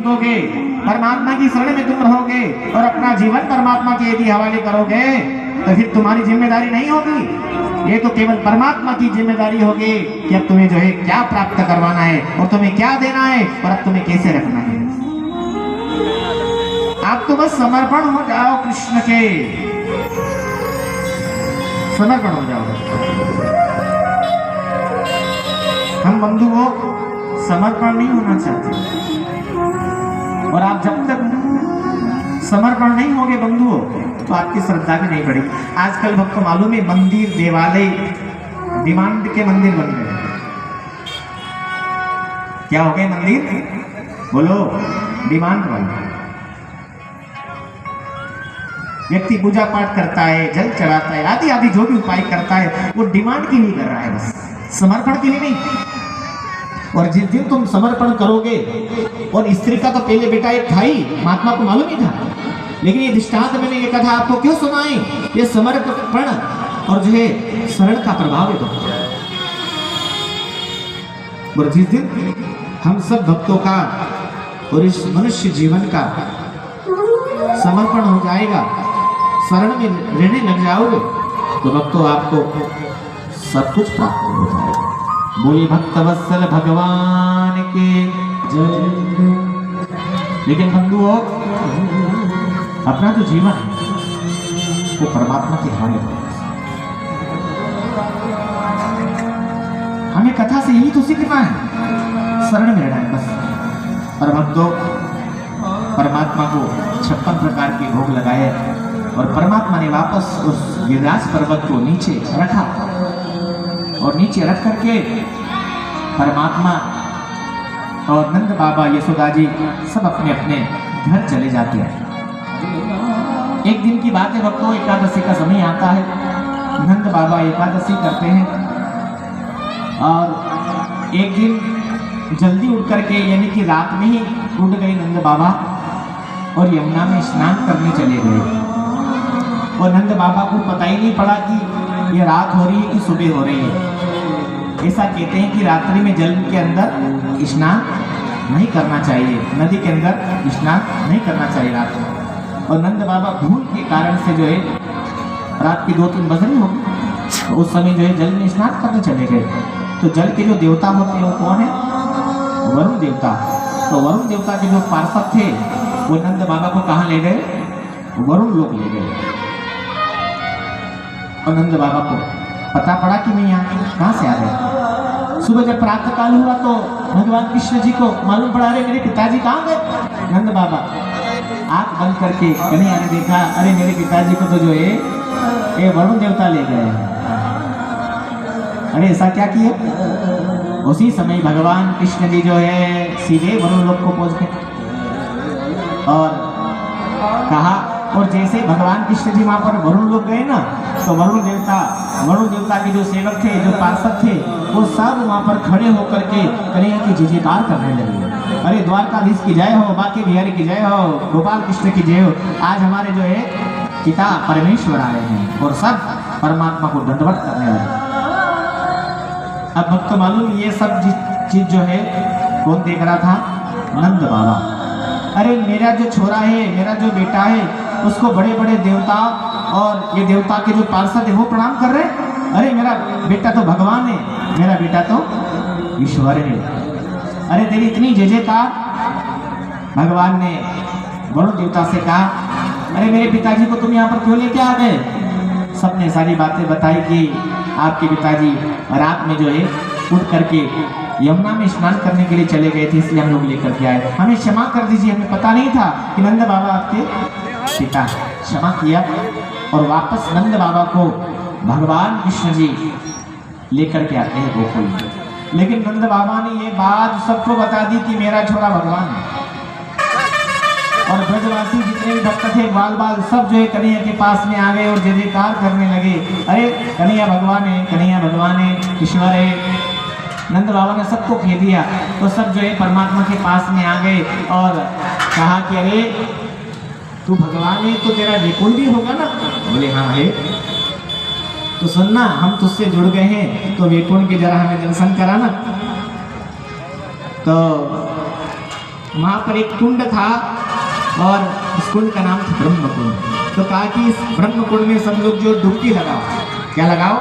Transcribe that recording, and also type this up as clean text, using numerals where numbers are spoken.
दोगे, परमात्मा की शरण में तुम रहोगे और अपना जीवन परमात्मा के यदि हवाले करोगे तो फिर तुम्हारी जिम्मेदारी नहीं होगी। ये तो केवल परमात्मा की जिम्मेदारी होगी कि अब तुम्हें जो है क्या प्राप्त करवाना है और तुम्हें क्या देना है और अब तुम्हें कैसे रखना है। आप तो बस समर्पण हो जाओ कृष्ण के, समर्पण हो जाओ। हम बंधुओं समर्पण नहीं होना चाहते और आप जब तक समर्पण नहीं होगे बंधुओं तो आपकी श्रद्धा भी नहीं बढ़ेगी। आजकल भक्त मालूम है मंदिर देवालय डिमांड के मंदिर बन गए। क्या हो गए मंदिर? बोलो, डिमांड वाले। व्यक्ति पूजा पाठ करता है, जल चढ़ाता है, आदि आदि जो भी उपाय करता है वो डिमांड के लिए कर रहा है, बस समर्पण के लिए नहीं। और जिस दिन तुम समर्पण करोगे, और स्त्री का तो पहले बेटा एक था ही, महात्मा को मालूम ही था, लेकिन ये दृष्टांत मैंने ये कथा आपको क्यों सुनाई, ये समर्पण और जो है शरण का प्रभाव है। और जिस दिन हम सब भक्तों का और इस मनुष्य जीवन का समर्पण हो जाएगा, शरण में रहने लग जाओगे तो भक्तों आपको सब कुछ प्राप्त हो जाएगा। बोलिए भक्तवत्सल भगवान के जय। लेकिन बंधुओं अपना जो जीवन है वो परमात्मा के हवाले है। हमें कथा से यही तो सीखना है, शरण में रहना है बस। और भक्तों परमात्मा को 56 प्रकार के भोग लगाए और परमात्मा ने वापस उस गिरिराज पर्वत को नीचे रखा और नीचे रख करके परमात्मा और नंद बाबा यशोदा जी सब अपने अपने घर चले जाते हैं। एक दिन की बात है भक्तों, एकादशी का समय आता है, नंद बाबा एकादशी करते हैं और एक दिन जल्दी उठ करके यानी कि रात में ही उठ गए नंद बाबा और यमुना में स्नान करने चले गए। और नंद बाबा को पता ही नहीं पड़ा कि ये रात हो रही है कि सुबह हो रही है। ऐसा कहते हैं कि रात्रि में जल के अंदर स्नान नहीं करना चाहिए, नदी के अंदर स्नान नहीं करना चाहिए रात में। और नंद बाबा भूल के कारण से जो है रात की 2-3 बज रही होगी, तो उस समय जो है जल में स्नान करने चले गए। तो जल के जो देवता होते हैं वो कौन है? वरुण देवता। तो वरुण देवता के जो पार्षद थे वो नंद बाबा को कहाँ ले गए? वरुण लोक ले गए। और नंद बाबा को पता पड़ा कि मैं यहाँ कहाँ से आ गया। सुबह जब प्रातः काल हुआ तो भगवान कृष्ण जी को मालूम पड़ा, अरे मेरे पिताजी कहाँ गए? नंद बाबा आंख बंद करके कन्हैया ने देखा, अरे मेरे पिताजी को तो जो है ये वरुण देवता ले गए। अरे ऐसा क्या किया? उसी समय भगवान कृष्ण जी जो है सीधे वरुण लोक को पहुंच गए और कहा। और जैसे भगवान कृष्ण जी वहां पर वरुण लोक गए ना, तो वरुण देवता के जो सेवक थे, जो पार्षद थे, वो सब वहां पर खड़े होकर के कन्हैया की जय जयकार करने लगे। अरे द्वारकाधीश की जय हो, बांके बिहारी की जय हो, गोपाल कृष्ण की जय हो। आज हमारे जो है पिता परमेश्वर आए हैं और सब परमात्मा को दंडवत करने लगे। अब भक्त मालूम ये सब चीज जो है कौन देख रहा था? नंद बाबा। अरे मेरा जो छोरा है, मेरा जो बेटा है, उसको बड़े बड़े देवता और ये देवता के जो पार्षद है वो प्रणाम कर रहे हैं। अरे मेरा बेटा तो भगवान है, मेरा बेटा तो ईश्वर है। अरे तेरी इतनी जय जयकार। भगवान ने वरुण देवता से कहा, अरे मेरे पिताजी को तुम यहाँ पर क्यों लेके आ गए? सबने सारी बातें बताई कि आपके पिताजी रात में जो है उठ करके यमुना में स्नान करने के लिए चले गए थे, इसलिए हम लोग लेकर के आए। हमें क्षमा कर दीजिए, हमें पता नहीं था कि नंद बाबा आपके पिता। क्षमा किया और वापस नंद बाबा को भगवान कृष्ण जी लेकर के आते हैं गोकुल में। लेकिन नंद बाबा ने ये बात सबको बता दी कि मेरा छोरा भगवान है। और ब्रजवासी जितने भी भक्त थे बाल सब जो है कन्हैया के पास में आ गए और जय जयकार करने लगे। अरे कन्हैया भगवान है, कन्हैया भगवान है, ईश्वर है। नंद बाबा ने सबको कह दिया तो सब जो है परमात्मा के पास में आ गए और कहा कि अरे तू भगवान है तो तेरा वैकुंठ भी होगा ना? बोले हाँ है। तो सुनना, हम तुझसे जुड़ गए हैं तो वैकुंठ के जरा हमें दर्शन कराना। तो वहाँ पर एक कुंड था और इस कुंड का नाम था ब्रह्म कुंड। तो कहा कि इस ब्रह्म कुंड में सब लोग जो डुबकी लगाओ, क्या लगाओ,